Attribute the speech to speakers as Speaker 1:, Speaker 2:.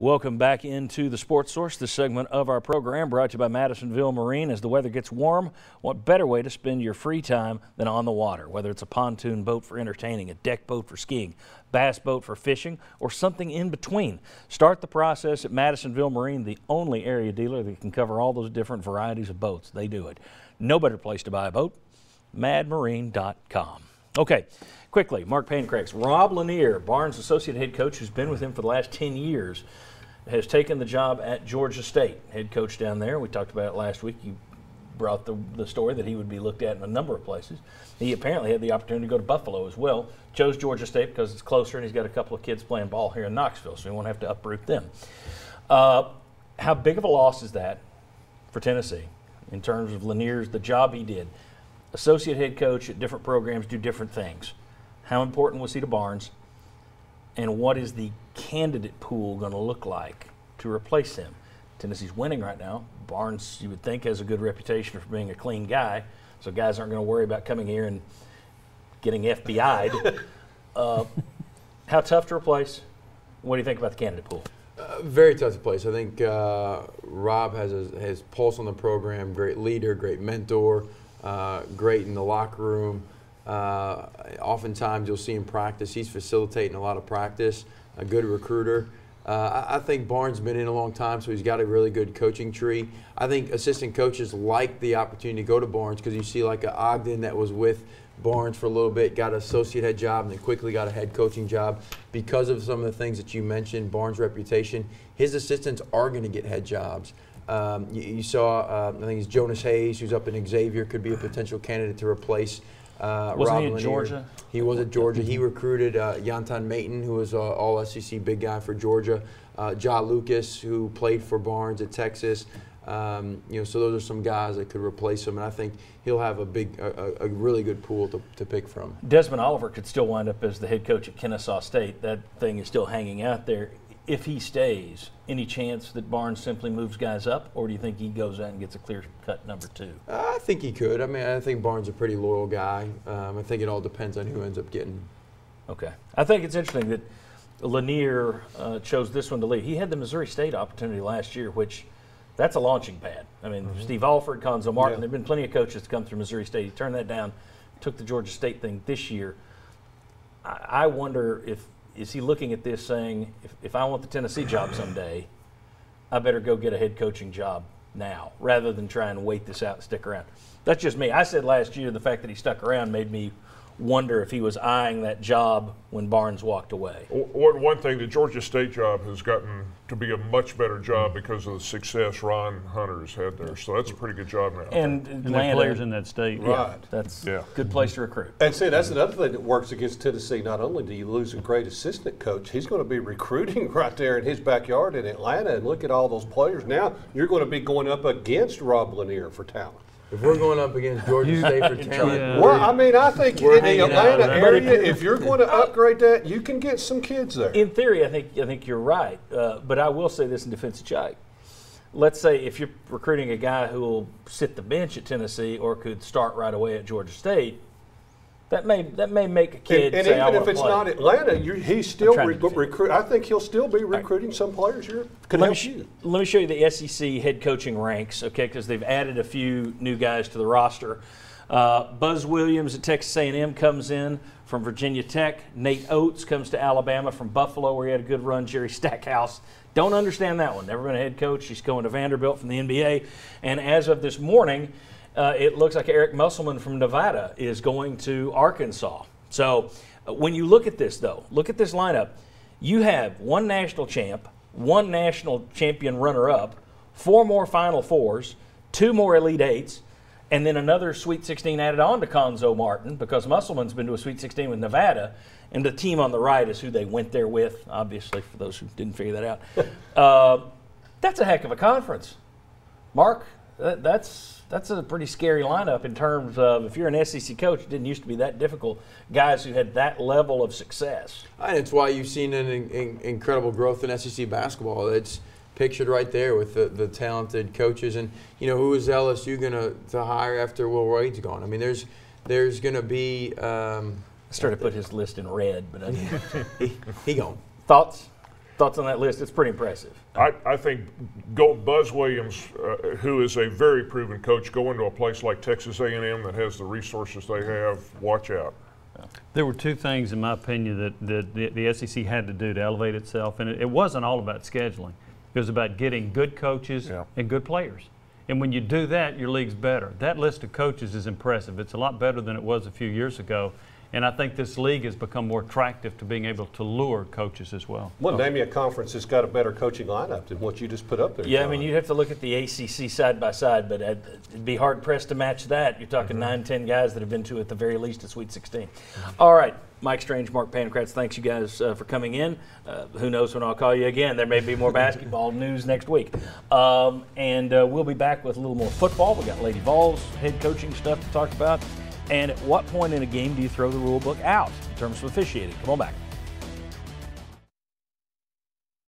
Speaker 1: Welcome back into the Sports Source. This segment of our program brought to you by Madisonville Marine. As the weather gets warm, what better way to spend your free time than on the water? Whether it's a pontoon boat for entertaining, a deck boat for skiing, bass boat for fishing, or something in between. Start the process at Madisonville Marine, the only area dealer that can cover all those different varieties of boats. They do it. No better place to buy a boat, madmarine.com. Okay, quickly, Mark Pancrase. Rob Lanier, Barnes' associate head coach, who's been with him for the last 10 years, has taken the job at Georgia State, head coach down there. We talked about it last week. You brought the story that he would be looked at in a number of places. He apparently had the opportunity to go to Buffalo as well. Chose Georgia State because it's closer and he's got a couple of kids playing ball here in Knoxville, so he won't have to uproot them. How big of a loss is that for Tennessee in terms of Lanier's, the job he did? Associate head coach at different programs do different things. How important was he to Barnes? And what is the candidate pool going to look like to replace him? Tennessee's winning right now. Barnes, you would think, has a good reputation for being a clean guy, so guys aren't going to worry about coming here and getting FBI'd. How tough to replace? What do you think about the candidate pool?
Speaker 2: Very tough to replace. I think Rob has his pulse on the program, great leader, great mentor, great in the locker room. Oftentimes you'll see him practice. He's facilitating a lot of practice, a good recruiter. I think Barnes has been in a long time, so he's got a really good coaching tree. I think assistant coaches like the opportunity to go to Barnes because you see like a Ogden that was with Barnes for a little bit, got an associate head job, and then quickly got a head coaching job because of some of the things that you mentioned, Barnes' reputation. His assistants are going to get head jobs. You saw, I think it's Jonas Hayes, who's up in Xavier, could be a potential candidate to replace
Speaker 1: Wasn't
Speaker 2: Rob
Speaker 1: he at
Speaker 2: Lanier.
Speaker 1: Georgia?
Speaker 2: He was at Georgia. He recruited Yantan Mayton, who was all SEC big guy for Georgia. Ja Lucas, who played for Barnes at Texas. So those are some guys that could replace him, and I think he'll have a really good pool to pick from.
Speaker 1: Desmond Oliver could still wind up as the head coach at Kennesaw State. That thing is still hanging out there. If he stays, any chance that Barnes simply moves guys up, or do you think he goes out and gets a clear-cut number 2?
Speaker 2: I think he could. I mean, I think Barnes is a pretty loyal guy. I think it all depends on who ends up getting.
Speaker 1: Okay. I think it's interesting that Lanier chose this one to lead. He had the Missouri State opportunity last year, which that's a launching pad. I mean, Steve Alford, Conzo Martin, there have been plenty of coaches to come through Missouri State. He turned that down, took the Georgia State thing this year. I wonder is he looking at this saying, if I want the Tennessee job someday, I better go get a head coaching job now rather than try and wait this out and stick around. That's just me. I said last year the fact that he stuck around made me wonder if he was eyeing that job when Barnes walked away.
Speaker 3: One thing, the Georgia State job has gotten to be a much better job because of the success Ron Hunter's had there. So that's a pretty good job now.
Speaker 1: And
Speaker 4: the players in that state.
Speaker 1: Right. That's a good place to recruit.
Speaker 5: And see, that's another thing that works against Tennessee. Not only do you lose a great assistant coach, he's going to be recruiting right there in his backyard in Atlanta. And look at all those players. Now you're going to be going up against Rob Lanier for talent.
Speaker 2: If we're going up against Georgia State for talent,
Speaker 5: well, I mean, I think in the Atlanta area, if you're going to upgrade that, you can get some kids there.
Speaker 1: In theory, I think you're right. But I will say this in defense of Chuck. Let's say if you're recruiting a guy who will sit the bench at Tennessee or could start right away at Georgia State, that may make a kid
Speaker 5: and
Speaker 1: say,
Speaker 5: even if it's
Speaker 1: play.
Speaker 5: not Atlanta, he's still recruit. I think he'll still be recruiting some players here.
Speaker 1: Let me show you the SEC head coaching ranks, okay? Because they've added a few new guys to the roster. Buzz Williams at Texas A&M comes in from Virginia Tech. Nate Oates comes to Alabama from Buffalo, where he had a good run. Jerry Stackhouse, don't understand that one. Never been a head coach. He's going to Vanderbilt from the NBA. And as of this morning, it looks like Eric Musselman from Nevada is going to Arkansas. So when you look at this, though, look at this lineup. You have one national champ, one national champion runner-up, 4 more Final Fours, 2 more Elite Eights, and then another Sweet 16 added on to Conzo Martin because Musselman's been to a Sweet 16 with Nevada, and the team on the right is who they went there with, obviously, for those who didn't figure that out. That's a heck of a conference. Mark, that's a pretty scary lineup in terms of if you're an SEC coach, it didn't used to be that difficult, guys who had that level of success.
Speaker 2: And it's why you've seen an incredible growth in SEC basketball. It's pictured right there with the talented coaches. And, who is LSU going to hire after Will Wade's gone? I mean, there's going to be
Speaker 1: I started to put his list in red, but
Speaker 2: he gone.
Speaker 1: Thoughts? Thoughts on that list? It's pretty impressive.
Speaker 3: I think Buzz Williams, who is a very proven coach, go into a place like Texas A&M that has the resources they have, watch out.
Speaker 4: There were two things, in my opinion, that the SEC had to do to elevate itself, and it wasn't all about scheduling. It was about getting good coaches and good players. And when you do that, your league's better. That list of coaches is impressive. It's a lot better than it was a few years ago. And I think this league has become more attractive to being able to lure coaches as well.
Speaker 5: Well, name me a conference that's got a better coaching lineup than what you just put up there.
Speaker 1: Yeah,
Speaker 5: John.
Speaker 1: I mean, you'd have to look at the ACC side by side, but it'd be hard pressed to match that. You're talking 9, 10 guys that have been to, at the very least, a Sweet 16. All right, Mike Strange, Mark Pancratz, thanks you guys for coming in. Who knows when I'll call you again? There may be more basketball news next week. And we'll be back with a little more football. We got Lady Vols head coaching stuff to talk about. And at what point in a game do you throw the rule book out in terms of officiating? Come on back.